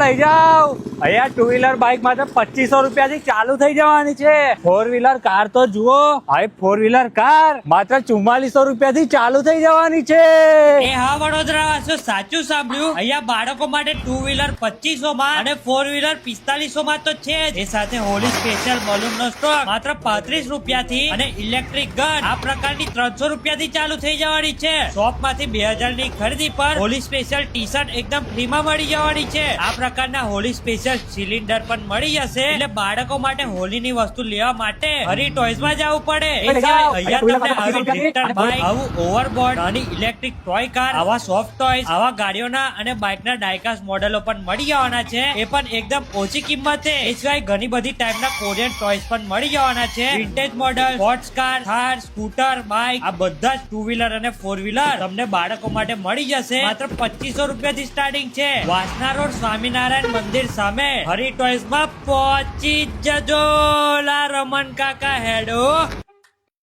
લઈ જાઓ અહીંયા 2 વ્હીલર બાઇક માટે 2500 રૂપિયાથી ચાલુ થઈ જવાની છે. 4 વ્હીલર કાર તો જુઓ, હવે 4 વ્હીલર કાર માત્ર 4400 રૂપિયાથી ચાલુ થઈ જવાની છે. એ હા વડોદરા વાસીઓ, સાચું સાંભળ્યું. અહીંયા બાળકો માટે 2 વ્હીલર 2500 માં અને 4 વ્હીલર 4500 માં તો છે જ. એ સાથે હોલી સ્પેશિયલ બલૂન નો સ્ટોક માત્ર 35 રૂપિયાથી અને ઇલેક્ટ્રિક ગન આ પ્રકારની 300 રૂપિયાથી ચાલુ થઈ જવાની છે. શોપ માંથી 2000 ની ખરીદી પર હોલી સ્પેશિયલ ટી શર્ટ એકદમ ફ્રી માં મળી જવાની છે. આ પ્રકારના હોલી સ્પેશિયલ સિલિન્ડર પણ મળી જશે. એટલે બાળકો માટે હોલી ની વસ્તુ લેવા માટે હરી ટોયઝ માં જવું પડે. અહીંયા તમને આવી ડિજિટલ બાઇક, આવું ઓવરબોર્ડ અને ઇલેક્ટ્રિક ટોય કાર, આવા સોફ્ટ ટોયઝ, આવા ગાડીઓના અને બાઇકના ડાયકાસ્ટ મોડેલો પણ મળી જવાના છે. એ પણ એકદમ ઓછી કિંમતે. એ સિવાય ઘણી બધી ટાઈપના કોરિયન ટોયઝ પણ મળી જવાના છે. Vintage model, sports car, Thar, scooter, bike, આ બધા જ 2 વ્હીલર અને 4 વ્હીલર તમને બાળકો માટે મળી જશે. માત્ર 2500 રૂપિયાથી સ્ટાર્ટિંગ છે. વાસના રોડ સ્વામિનારાયણ મંદિર સામે હરી ટોયઝ માં પહોંચી જજો. લા રમન કાકા હેડો.